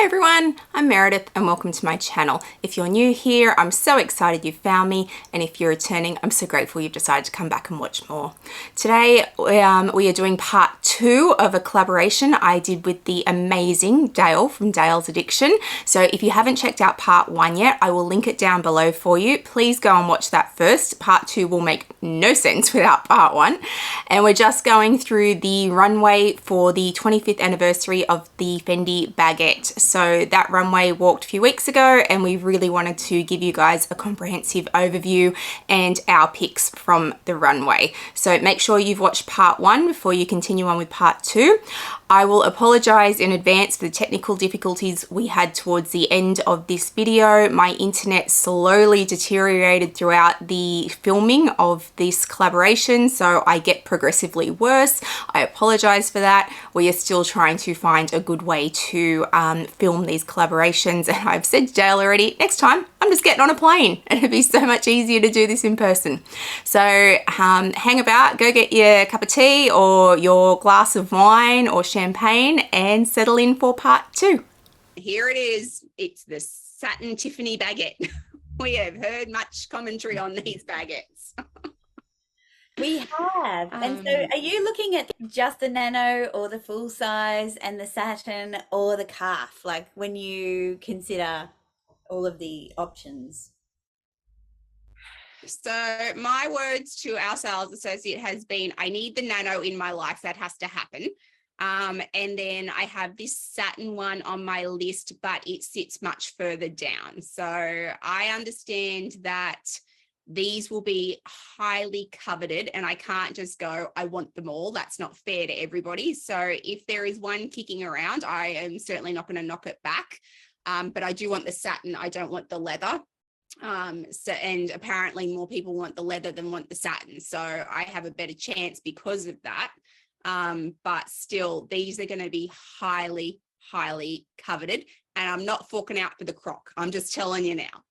Hi everyone, I'm Meredith and welcome to my channel. If you're new here, I'm so excited you've found me, and if you're returning, I'm so grateful you've decided to come back and watch more. Today we are doing part 2 of a collaboration I did with the amazing Dayle from Dayle's Addiction. So if you haven't checked out part 1 yet, I will link it down below for you. Please go and watch that first. Part 2 will make no sense without part 1. And we're just going through the runway for the 25th anniversary of the Fendi Baguette. So that runway walked a few weeks ago and we really wanted to give you guys a comprehensive overview and our picks from the runway. So make sure you've watched part 1 before you continue on with part 2. I will apologize in advance for the technical difficulties we had towards the end of this video. My internet slowly deteriorated throughout the filming of this collaboration, so I get progressively worse. I apologize for that. We are still trying to find a good way to film these collaborations, and I've said to Dayle already, next time I'm just getting on a plane and it'd be so much easier to do this in person. So hang about, go get your cup of tea or your glass of wine or champagne and settle in for part 2. Here it is. It's the satin Tiffany baguette. We have heard much commentary on these baguettes. We have. And so are you looking at just the nano or the full size and the satin or the calf, like when you consider all of the options? So my words to our sales associate has been, I need the nano in my life. That has to happen. And then I have this satin one on my list, but it sits much further down. So I understand that these will be highly coveted and I can't just go, I want them all. That's not fair to everybody. So if there is one kicking around, I am certainly not going to knock it back. But I do want the satin. I don't want the leather. And apparently more people want the leather than want the satin. So I have a better chance because of that. But still, these are going to be highly, highly coveted. And I'm not forking out for the croc. I'm just telling you now.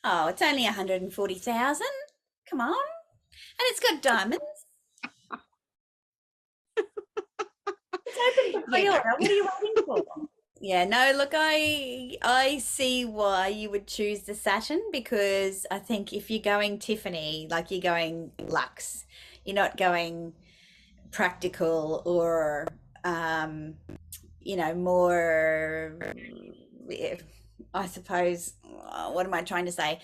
Oh, it's only 140,000. Come on. And it's got diamonds. It's open for pre-order. What are you waiting for? Yeah, no, look, I see why you would choose the satin, because I think if you're going Tiffany, like you're going luxe, you're not going practical or more, I suppose, what am I trying to say?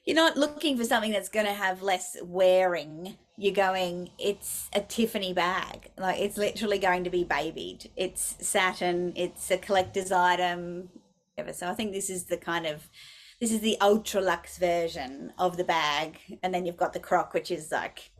You're not looking for something that's going to have less wearing. You're going, it's a Tiffany bag. Like, it's literally going to be babied. It's satin. It's a collector's item. So I think this is the ultra luxe version of the bag. And then you've got the croc, which is like,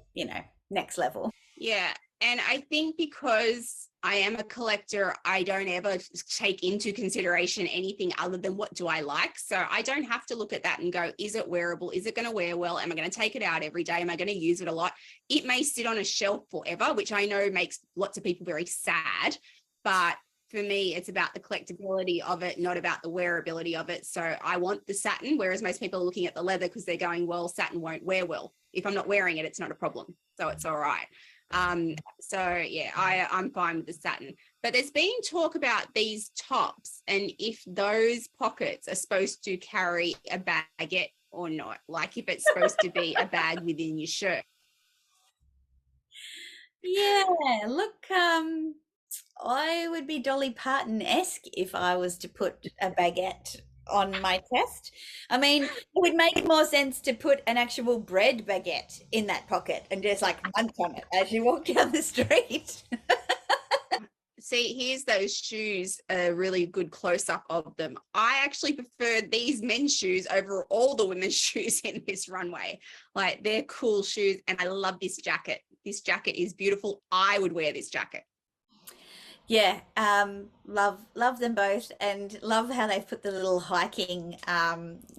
next level. Yeah. And I think because I am a collector, I don't ever take into consideration anything other than what do I like. So I don't have to look at that and go, is it wearable? Is it going to wear well? Am I going to take it out every day? Am I going to use it a lot? It may sit on a shelf forever, which I know makes lots of people very sad. But for me, it's about the collectability of it, not about the wearability of it. So I want the satin, whereas most people are looking at the leather because they're going, well, satin won't wear well. If I'm not wearing it, it's not a problem. So it's all right. So yeah, I'm fine with the satin, but there's been talk about these tops and if those pockets are supposed to carry a baguette or not, like if it's supposed to be a bag within your shirt. Yeah, look, I would be Dolly Parton-esque if I was to put a baguette on my chest. I mean, it would make more sense to put an actual bread baguette in that pocket and just like munch on it as you walk down the street. See, here's those shoes, a really good close-up of them. I actually prefer these men's shoes over all the women's shoes in this runway. Like, they're cool shoes, and I love this jacket. This jacket is beautiful. I would wear this jacket. Yeah, love them both, and love how they've put the little hiking,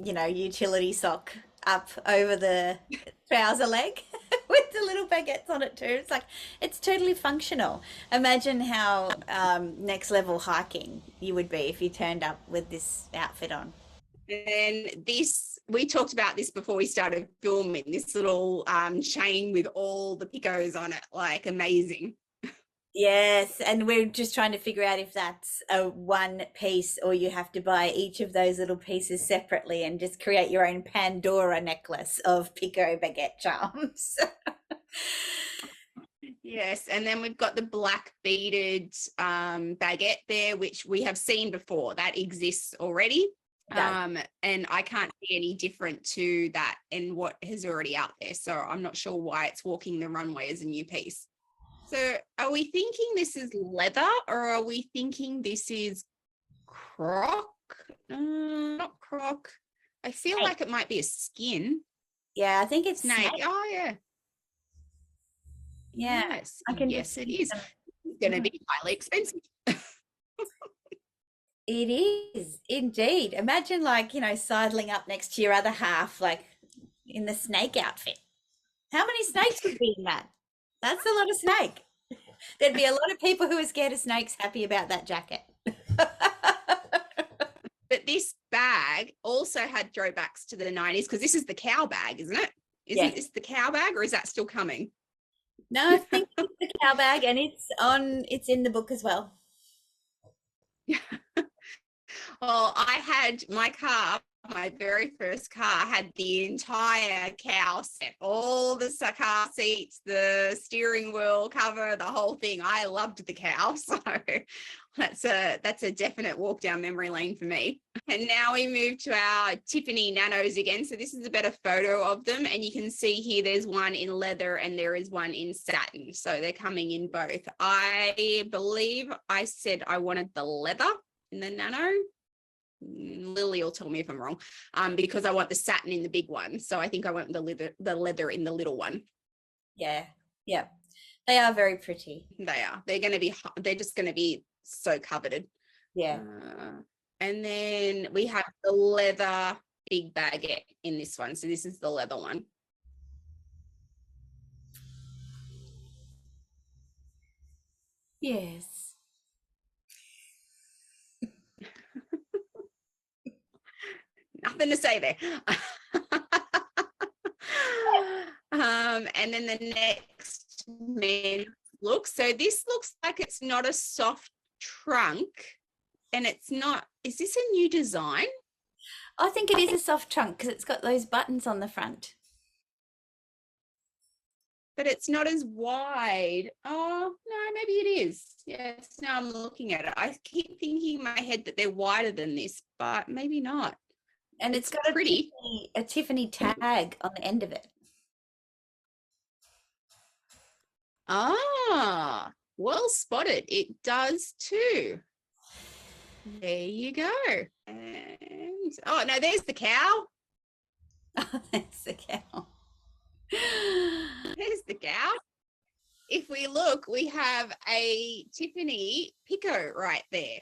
utility sock up over the trouser leg with the little baguettes on it too. It's like, it's totally functional. Imagine how next level hiking you would be if you turned up with this outfit on. And this, we talked about this before we started filming, this little chain with all the picos on it, like amazing. Yes, and we're just trying to figure out if that's a one piece or you have to buy each of those little pieces separately and just create your own Pandora necklace of Pico baguette charms. Yes, and then we've got the black beaded baguette there, which we have seen before. That exists already. And I can't see any different to that in what is already out there. So I'm not sure why it's walking the runway as a new piece. So are we thinking this is leather or are we thinking this is croc? Not croc. I feel Snake. like it might be a skin. Yeah, I think it's Snake. snake. Oh, yeah. Yeah, Yes. I can Yes, just it see is. them. It's going to Mhm. be highly expensive. It is indeed. Imagine like, sidling up next to your other half, like in the snake outfit. How many snakes would be in that? That's a lot of snake. There'd be a lot of people who are scared of snakes happy about that jacket. But this bag also had throwbacks to the 90s because this is the cow bag, isn't it? Isn't Yes. this the cow bag or is that still coming? No, I think it's the cow bag and it's in the book as well. Well, I had my car, my very first car had the entire cow set, all the car seats, the steering wheel cover, the whole thing. I loved the cow. So that's a definite walk down memory lane for me. And now we move to our Tiffany nanos again. So this is a better photo of them. And you can see here there's one in leather and there is one in satin. So they're coming in both. I believe I said I wanted the leather in the nano. Lily will tell me if I'm wrong, because I want the satin in the big one. So I think I want the leather in the little one. Yeah. Yeah. They are very pretty. They are. They're just going to be so coveted. Yeah. And then we have the leather big baguette in this one. So this is the leather one. Yes. Nothing to say there. And then the next men's look. So this looks like it's not a soft trunk and it's not, is this a new design? I think it is a soft trunk because it's got those buttons on the front. But it's not as wide. Oh, no, maybe it is. Yes, now I'm looking at it. I keep thinking in my head that they're wider than this, but maybe not. And it's got pretty. a Tiffany tag on the end of it. Ah, well spotted. It does too. There you go. And oh no, there's the cow. Oh, that's the cow. There's the cow. If we look, we have a Tiffany Pico right there.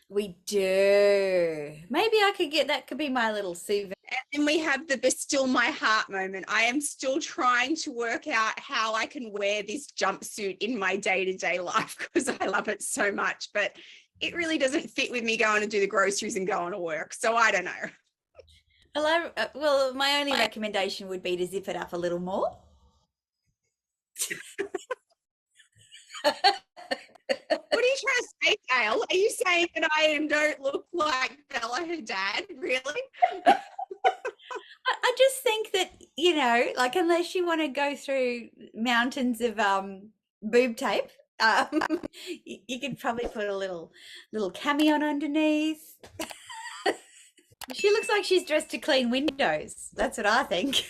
We do. Maybe I could get that, could be my little souvenir. And then we have the "Bestill My Heart" moment. I am still trying to work out how I can wear this jumpsuit in my day-to-day life because I love it so much, but it really doesn't fit with me going to do the groceries and going to work. So I don't know. Well, my only recommendation would be to zip it up a little more. What are you trying to say, Dayle? Are you saying that I don't look like Bella Hadad? Really? I just think that, like unless you want to go through mountains of boob tape, you could probably put a little cami on underneath. She looks like she's dressed to clean windows. That's what I think.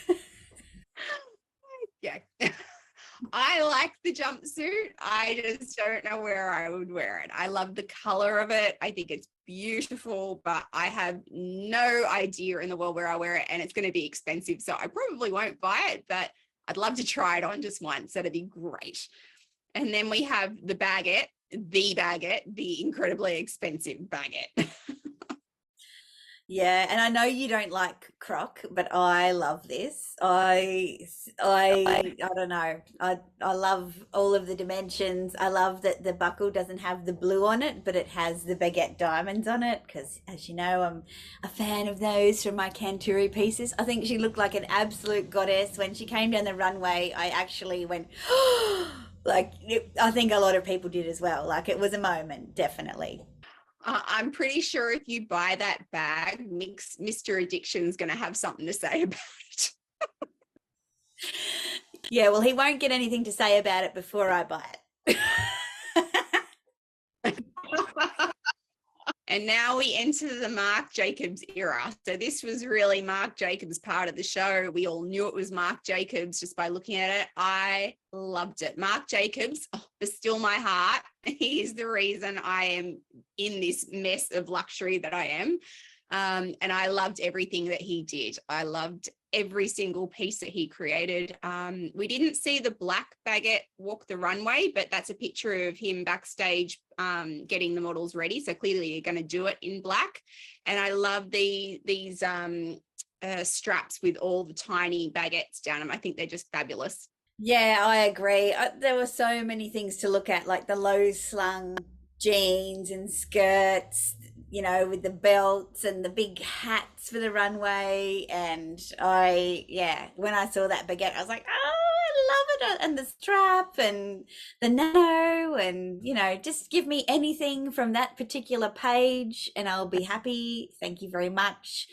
Yeah. I like the jumpsuit. I just don't know where I would wear it. I love the color of it. I think it's beautiful, but I have no idea in the world where I wear it, and it's going to be expensive. So I probably won't buy it, but I'd love to try it on just once. That'd be great. And then we have the baguette, the incredibly expensive baguette. Yeah, and I know you don't like croc, but I love this. I don't know. I love all of the dimensions. I love that the buckle doesn't have the blue on it, but it has the baguette diamonds on it because, as you know, I'm a fan of those from my Canturi pieces. I think she looked like an absolute goddess when she came down the runway. I actually went, Like, I think a lot of people did as well. Like, it was a moment, definitely. I'm pretty sure if you buy that bag, Mr. Addiction's going to have something to say about it. Yeah, well, he won't get anything to say about it before I buy it. And now we enter the Marc Jacobs era. So this was really Marc Jacobs part of the show. We all knew it was Marc Jacobs just by looking at it. I loved it. Marc Jacobs, for still my heart. He is the reason I am in this mess of luxury that I am. And I loved everything that he did. I loved every single piece that he created. We didn't see the black baguette walk the runway, but that's a picture of him backstage getting the models ready. So clearly you're going to do it in black. And I love these straps with all the tiny baguettes down them. I think they're just fabulous. Yeah, I agree. There were so many things to look at, like the low slung jeans and skirts, you know, with the belts and the big hats for the runway. And when I saw that baguette, I was like, oh, I love it. And the strap and the nano, and, you know, just give me anything from that particular page and I'll be happy. Thank you very much.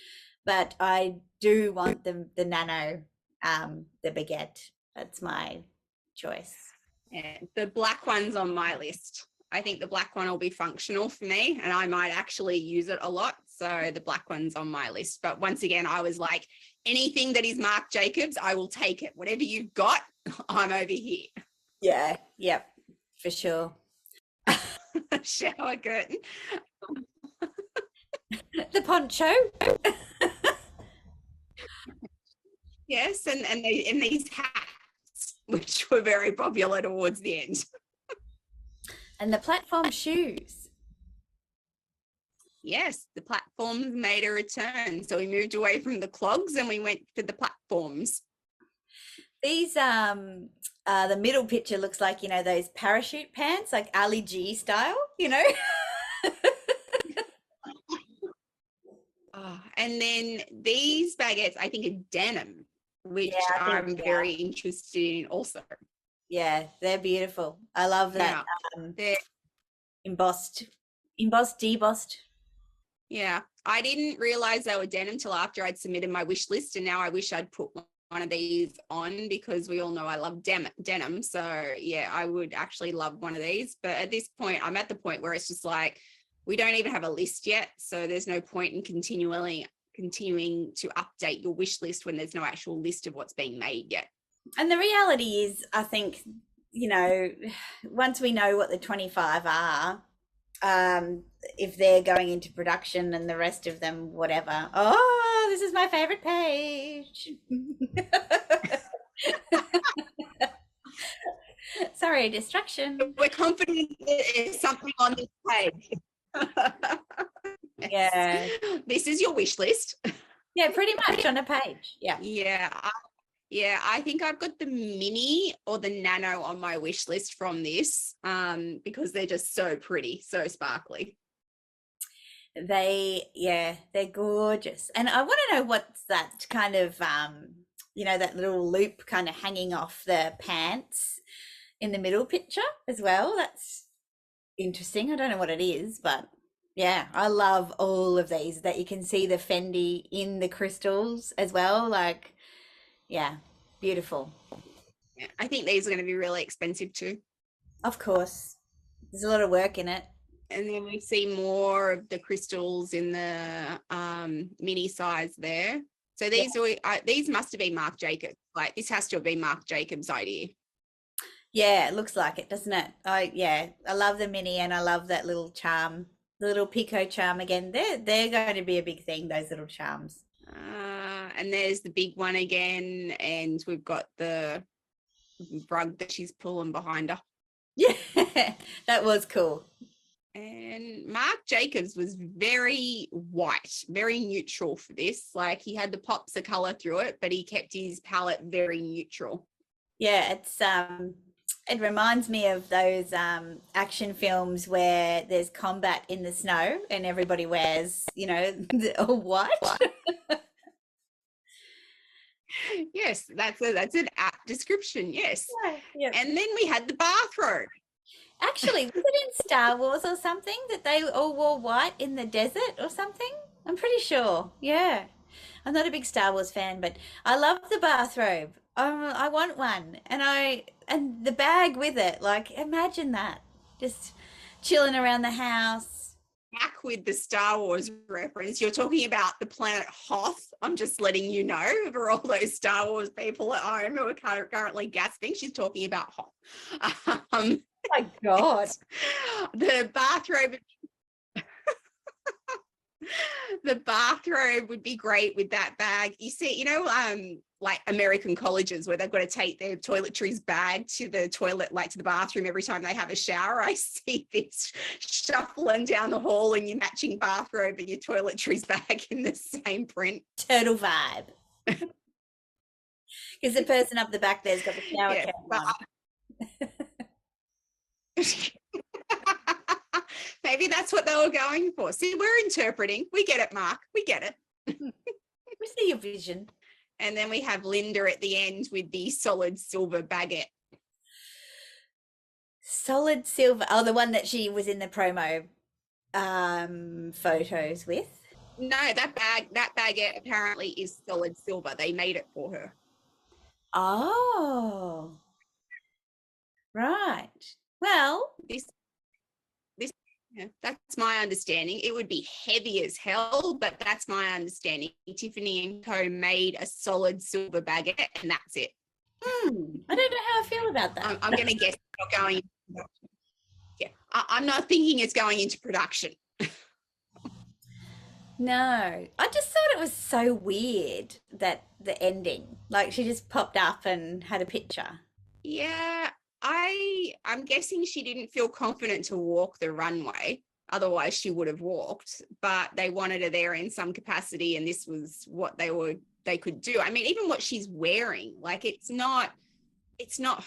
But I do want the nano, the baguette. That's my choice. Yeah, the black one's on my list. I think the black one will be functional for me and I might actually use it a lot. So the black one's on my list. But once again, I was like, anything that is Marc Jacobs, I will take it. Whatever you've got, I'm over here. Yeah, yep, for sure. Shower curtain. The poncho. Yes, and these hats, which were very popular towards the end. And the platform shoes. Yes, the platforms made a return. So we moved away from the clogs and we went for the platforms. These the middle picture looks like, you know, those parachute pants, like Ali G style, you know. And then these baguettes, I think, are denim, which I'm very interested in also. Yeah, they're beautiful. I love that. They're embossed, debossed. Yeah, I didn't realize they were denim till after I'd submitted my wish list, and now I wish I'd put one of these on because we all know I love denim. So yeah, I would actually love one of these. But at this point, I'm at the point where it's just like, we don't even have a list yet. So there's no point in continuing to update your wish list when there's no actual list of what's being made yet. And the reality is, I think, you know, once we know what the 25 are, if they're going into production and the rest of them, whatever. Oh, this is my favorite page. Sorry, distraction. We're confident there's something on this page. Yeah. This is your wish list. Yeah, pretty much on a page. Yeah. Yeah, I think I've got the mini or the nano on my wish list from this because they're just so pretty, so sparkly. They're gorgeous. And I want to know what's that kind of, you know, that little loop kind of hanging off the pants in the middle picture as well. That's interesting. I don't know what it is, but yeah, I love all of these, that you can see the Fendi in the crystals as well. Like, yeah, beautiful. Yeah, I think these are going to be really expensive too. Of course. There's a lot of work in it. And then we see more of the crystals in the mini size there. So these must have been Marc Jacobs. Like, this has to have been Marc Jacobs' idea. Yeah, it looks like it, doesn't it? I love the mini, and I love that little charm, the little picot charm again. They're going to be a big thing, those little charms. And there's the big one again, and we've got the rug that she's pulling behind her. Yeah, that was cool. And Marc Jacobs was very white, very neutral for this. Like, he had the pops of color through it, but he kept his palette very neutral. Yeah, it's it reminds me of those action films where there's combat in the snow and everybody wears, you know, all white. Yes, that's an apt description. Yes. Yeah. And then we had the bathrobe. Actually, was it in Star Wars or something that they all wore white in the desert or something? I'm pretty sure. Yeah. I'm not a big Star Wars fan, but I love the bathrobe. I want one, and the bag with it. Like, imagine that, just chilling around the house. Back with the Star Wars reference, you're talking about the planet Hoth. I'm just letting you know for all those Star Wars people at home who are currently gasping. She's talking about Hoth. Oh my God. The bathrobe. The bathrobe would be great with that bag. You see, you know, like American colleges where they've got to take their toiletries bag to the toilet, like to the bathroom every time they have a shower. I see this shuffling down the hall in your matching bathrobe and your toiletries bag in the same print. Turtle vibe. Because the person up the back there's got the shower cap on. Maybe that's what they were going for. See, we're interpreting. We get it, Mark. We get it. We see your vision. And then we have Linda at the end with the solid silver baguette. Solid silver. Oh, the one that she was in the promo photos with. No, that baguette apparently is solid silver. They made it for her. Oh, right. Well, yeah, that's my understanding. It would be heavy as hell, but that's my understanding. Tiffany and Co made a solid silver baguette, and that's it. I don't know how I feel about that. I'm going to guess it's not going into production. Yeah, I'm not thinking it's going into production. No, I just thought it was so weird that the ending, like she just popped up and had a picture. Yeah, I'm guessing she didn't feel confident to walk the runway. Otherwise, she would have walked. But they wanted her there in some capacity, and this was what they could do. I mean, even what she's wearing, like it's not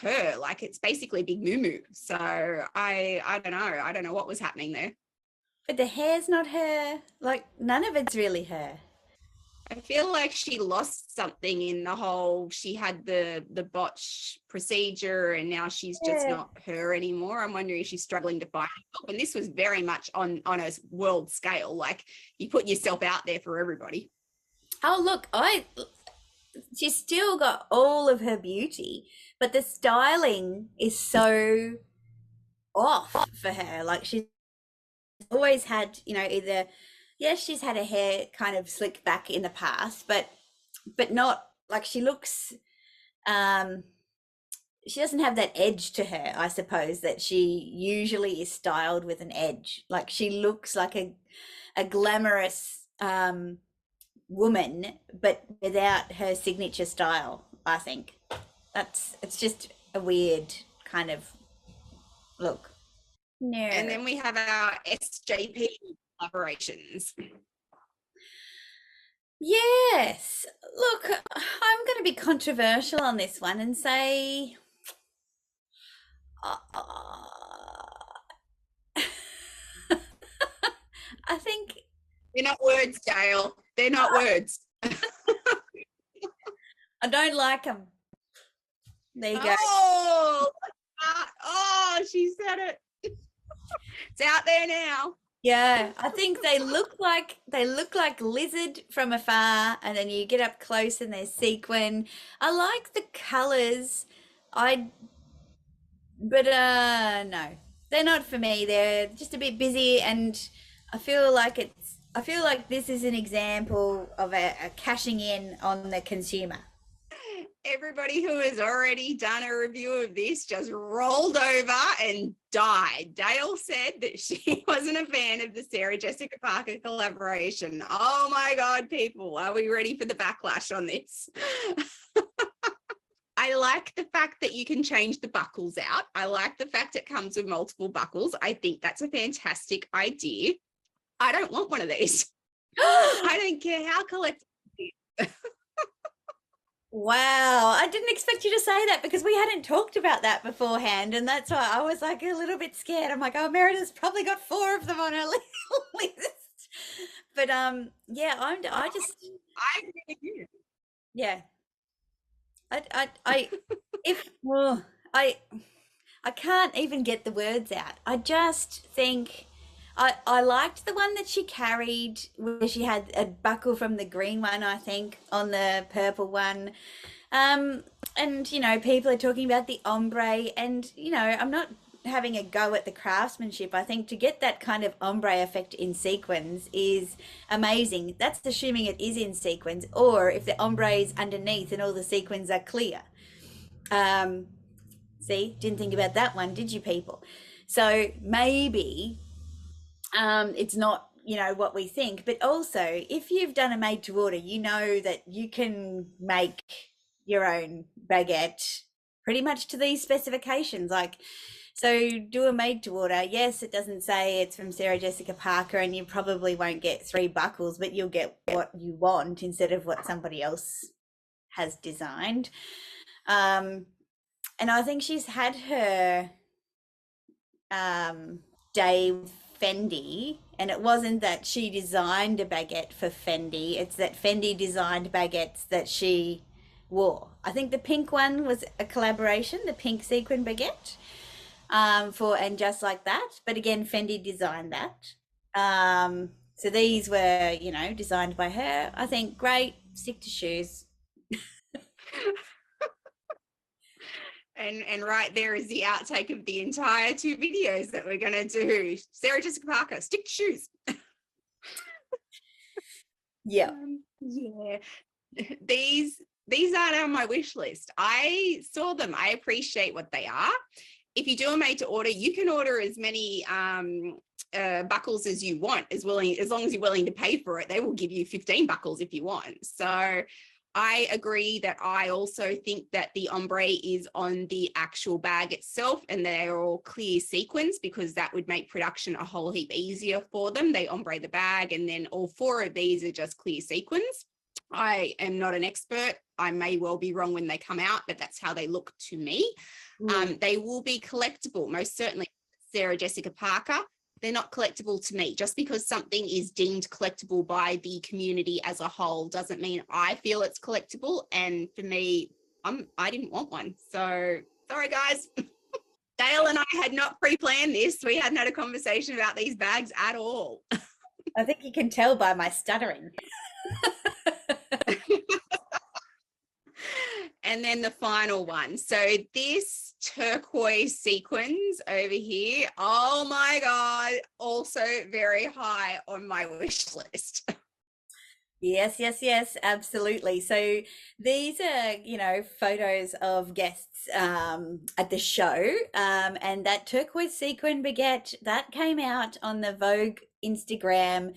her. Like it's basically Big Moo Moo. So I don't know. I don't know what was happening there. But the hair's not her. Like none of it's really her. I feel like she lost something in the whole, she had the botch procedure and now she's just not her anymore. I'm wondering if she's struggling to find herself. And this was very much on a world scale. Like you put yourself out there for everybody. Oh, look, she's still got all of her beauty, but the styling is so off for her. Like she's always had, you know, either yes, she's had her hair kind of slicked back in the past, but not like she looks she doesn't have that edge to her, I suppose, that she usually is styled with an edge. Like she looks like a glamorous woman, but without her signature style, I think. It's just a weird kind of look. No. And then we have our SJP collaborations. Yes. Look, I'm going to be controversial on this one and say I think they're not words, Dayle. They're not words. I don't like them. There you go. Oh, she said it. It's out there now. Yeah, I think they look like lizard from afar, and then you get up close and they're sequin. I like the colors. But no, they're not for me. They're just a bit busy, and I feel like this is an example of a cashing in on the consumer. Everybody who has already done a review of this just rolled over and died. Dayle said that she wasn't a fan of the Sarah Jessica Parker collaboration. Oh my God, people, are we ready for the backlash on this? I like the fact that you can change the buckles out. I like the fact it comes with multiple buckles. I think that's a fantastic idea. I don't want one of these. I don't care how collectible it is. Wow, I didn't expect you to say that because we hadn't talked about that beforehand, and that's why I was like a little bit scared. I'm like, oh, Meredith's probably got 4 of them on her list. But yeah, I really do. Yeah. I if I can't even get the words out. I just think I liked the one that she carried where she had a buckle from the green one, I think, on the purple one. Um, and people are talking about the ombre, and I'm not having a go at the craftsmanship. I think to get that kind of ombre effect in sequins is amazing. That's assuming it is in sequins, or if the ombre is underneath and all the sequins are clear. Um, See, didn't think about that one, did you, people? So maybe it's not, what we think, but also if you've done a made to order, you know that you can make your own baguette pretty much to these specifications. Like, so do a made to order. Yes, it doesn't say it's from Sarah Jessica Parker, and you probably won't get 3 buckles, but you'll get what you want instead of what somebody else has designed. And I think she's had her day with Fendi, and it wasn't that she designed a baguette for Fendi, it's that Fendi designed baguettes that she wore. I think the pink one was a collaboration, the pink sequin baguette, for And Just Like That. But again, Fendi designed that. So these were, designed by her. I think great, stick to shoes. And right there is the outtake of the entire 2 videos that we're going to do. Sarah Jessica Parker, stick to shoes. Yeah. Yeah. These aren't on my wish list. I saw them. I appreciate what they are. If you do a made to order, you can order as many buckles as you want, as long as you're willing to pay for it. They will give you 15 buckles if you want. So I agree that I also think that the ombre is on the actual bag itself, and they're all clear sequins, because that would make production a whole heap easier for them. They ombre the bag, and then all 4 of these are just clear sequins. I am not an expert. I may well be wrong when they come out, but that's how they look to me. They will be collectible, most certainly. Sarah Jessica Parker, they're not collectible to me. Just because something is deemed collectible by the community as a whole doesn't mean I feel it's collectible. And for me, I didn't want one. So sorry, guys. Dayle and I had not pre-planned this. We hadn't had a conversation about these bags at all. I think you can tell by my stuttering. And then the final one. So this turquoise sequins over here, oh my God, also very high on my wish list. Yes, absolutely. So these are, photos of guests at the show, and that turquoise sequin baguette that came out on the Vogue Instagram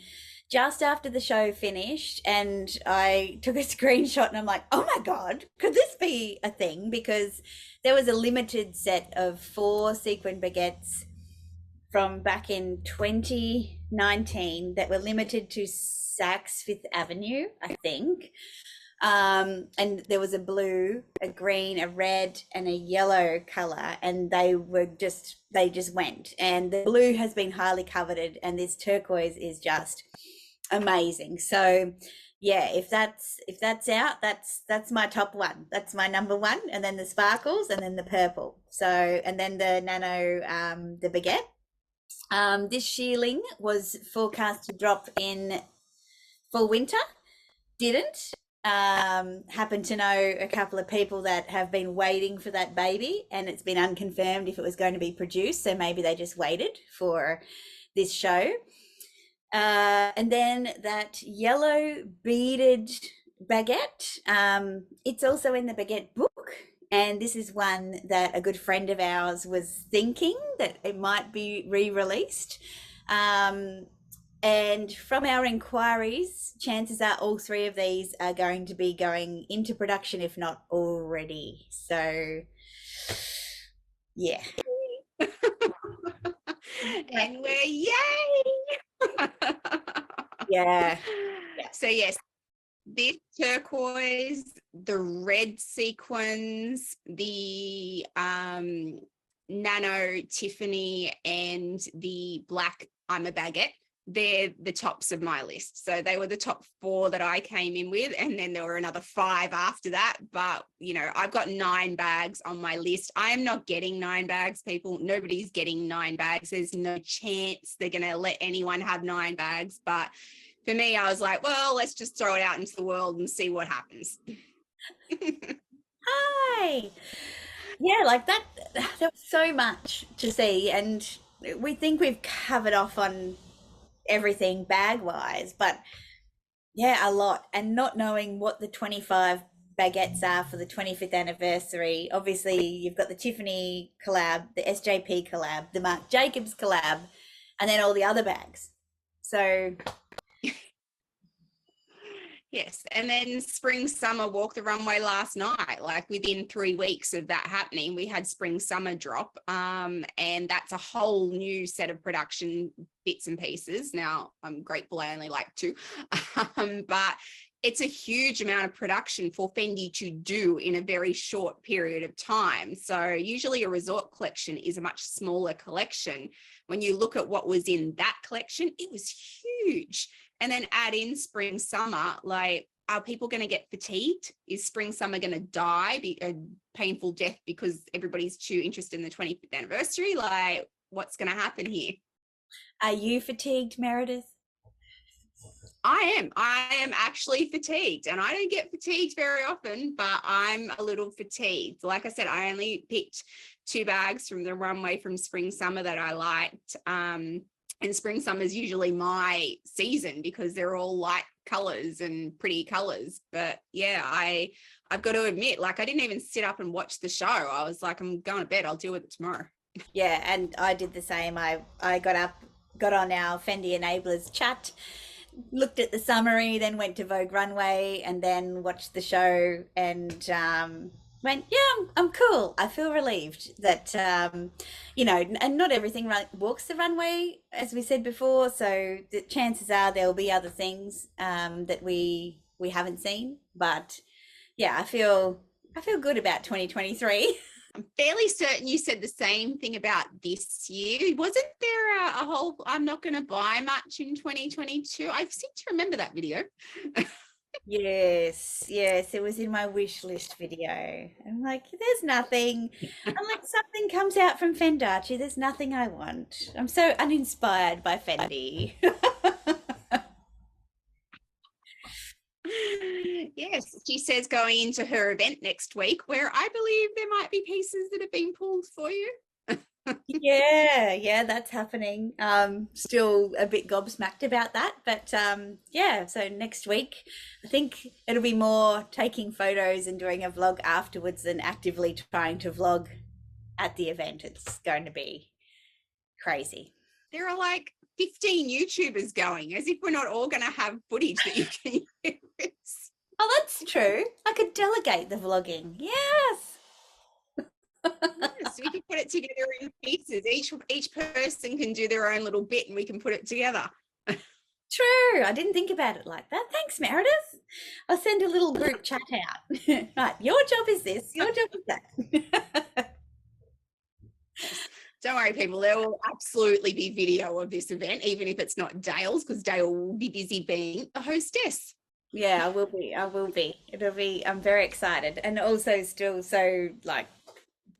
just after the show finished, and I took a screenshot and I'm like, oh my God, could this be a thing? Because there was a limited set of 4 sequin baguettes from back in 2019 that were limited to Saks Fifth Avenue, I think. And there was a blue, a green, a red, and a yellow color, and they just went. And the blue has been highly coveted, and this turquoise is just amazing. So yeah, if that's out, that's my top one. That's my number one, and then the sparkles, and then the purple. So, and then the nano, the baguette. This shearling was forecast to drop in for winter, didn't. Happen to know a couple of people that have been waiting for that baby, and it's been unconfirmed if it was going to be produced, so maybe they just waited for this show. And then that yellow beaded baguette, it's also in the baguette book, and this is one that a good friend of ours was thinking that it might be re-released. And from our inquiries, chances are all 3 of these are going to be going into production, if not already. So yeah. And we're yay. Yeah. So yes, this turquoise, the red sequins, the nano Tiffany, and the black I'm a Baguette, they're the tops of my list. So they were the top 4 that I came in with, and then there were another 5 after that. But you know, I've got 9 bags on my list. I am not getting 9 bags, people. Nobody's getting 9 bags. There's no chance they're going to let anyone have 9 bags. But for me, I was like, well, let's just throw it out into the world and see what happens. Hi. Yeah, like that. There was so much to see, and we think we've covered off on everything bag wise, but yeah, a lot. And not knowing what the 25 baguettes are for the 25th anniversary. Obviously, you've got the Tiffany collab, the SJP collab, the Marc Jacobs collab, and then all the other bags. So yes, and then spring summer walk the runway last night. Like within 3 weeks of that happening, we had spring summer drop, and that's a whole new set of production bits and pieces. Now I'm grateful I only like 2, but it's a huge amount of production for Fendi to do in a very short period of time. So usually a resort collection is a much smaller collection. When you look at what was in that collection, it was huge. And then add in spring summer, like, are people going to get fatigued? Is spring summer going to die, be a painful death because everybody's too interested in the 25th anniversary? Like, what's going to happen here? are you fatigued, Meredith? I am actually fatigued, and I don't get fatigued very often, but I'm a little fatigued. Like I said, I only picked 2 bags from the runway from spring summer that I liked. And spring summer is usually my season because they're all light colors and pretty colors. But yeah, I've got to admit, like, I didn't even sit up and watch the show. I was like, I'm going to bed. I'll deal with it tomorrow. Yeah, and I did the same. I got up, got on our Fendi Enablers chat, looked at the summary, then went to Vogue Runway, and then watched the show, and went, yeah, I'm cool. I feel relieved that, you know, and not everything walks the runway, as we said before. So the chances are there'll be other things that we haven't seen. But yeah, I feel good about 2023. I'm fairly certain you said the same thing about this year. Wasn't there a whole, I'm not going to buy much in 2022? I seem to remember that video. Yes, it was in my wish list video. I'm like, there's nothing. I'm like, something comes out from Fendachi. There's nothing I want. I'm so uninspired by Fendi. Yes, she says going into her event next week, where I believe there might be pieces that have been pulled for you. Yeah, that's happening. Still a bit gobsmacked about that, but yeah, so next week I think it'll be more taking photos and doing a vlog afterwards than actively trying to vlog at the event. It's going to be crazy. There are like 15 YouTubers going, as if we're not all going to have footage that you can use. Oh, that's true. I could delegate the vlogging. Yes. Yes, we can put it together in pieces. Each person can do their own little bit, and we can put it together. True. I didn't think about it like that. Thanks, Meredith. I'll send a little group chat out. Right, your job is this, your job is that. Don't worry, people. There will absolutely be video of this event, even if it's not Dale's, because Dale will be busy being a hostess. Yeah, I will be. It'll be, I'm very excited, and also still so like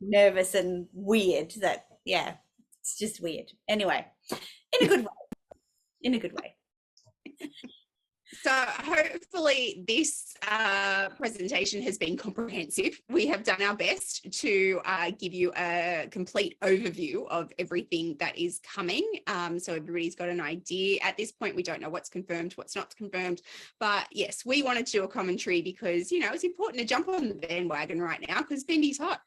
nervous and weird that, yeah, it's just weird. Anyway, in a good way. So hopefully this presentation has been comprehensive. We have done our best to give you a complete overview of everything that is coming. So everybody's got an idea. At this point, we don't know what's confirmed, what's not confirmed. But yes, we wanted to do a commentary because, you know, it's important to jump on the bandwagon right now because Fendi's hot.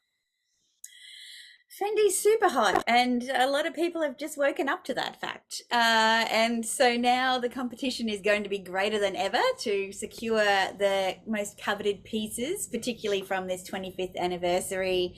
Fendi's super hot, and a lot of people have just woken up to that fact. And so now the competition is going to be greater than ever to secure the most coveted pieces, particularly from this 25th anniversary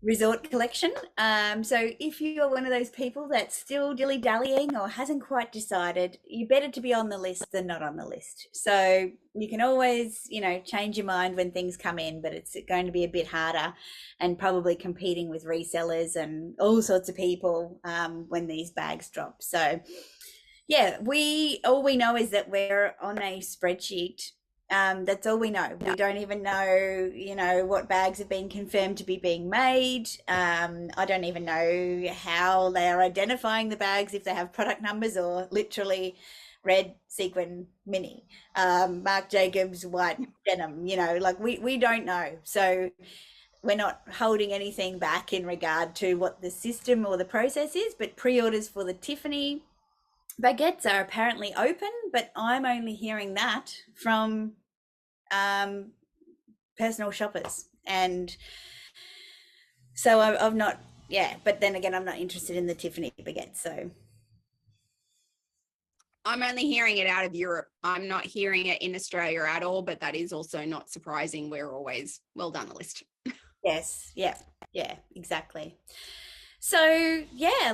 resort collection. So if you're one of those people that's still dilly-dallying or hasn't quite decided, you're better to be on the list than not on the list. So you can always, you know, change your mind when things come in, but it's going to be a bit harder and probably competing with resellers and all sorts of people when these bags drop. So Yeah, all we know is that we're on a spreadsheet. That's all we know. We don't even know, what bags have been confirmed to be being made. I don't even know how they're identifying the bags, if they have product numbers or literally red sequin mini, Marc Jacobs white denim, like we don't know. So we're not holding anything back in regard to what the system or the process is, but pre-orders for the Tiffany baguettes are apparently open, but I'm only hearing that from personal shoppers. And so I've not, but then again, I'm not interested in the Tiffany baguettes. So I'm only hearing it out of Europe. I'm not hearing it in Australia at all, but that is also not surprising. We're always well done, a list. yes, yeah, exactly. So yeah,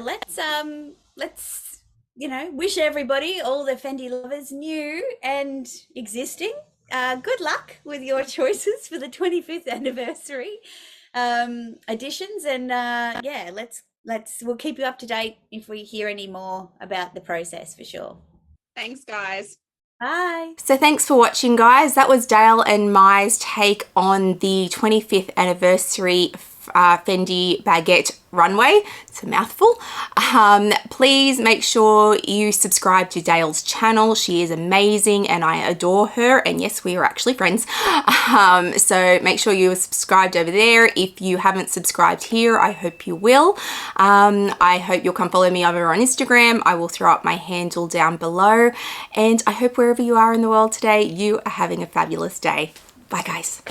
let's wish everybody, all the Fendi lovers, new and existing, good luck with your choices for the 25th anniversary editions, and we'll keep you up to date if we hear any more about the process, for sure. Thanks, guys. Bye. So thanks for watching, guys. That was Dayle and Mai's take on the 25th anniversary Fendi Baguette Runway. It's a mouthful. Please make sure you subscribe to Dayle's channel. She is amazing and I adore her. And yes, we are actually friends. So make sure you are subscribed over there. If you haven't subscribed here, I hope you will. I hope you'll come follow me over on Instagram. I will throw up my handle down below. And I hope wherever you are in the world today, you are having a fabulous day. Bye, guys.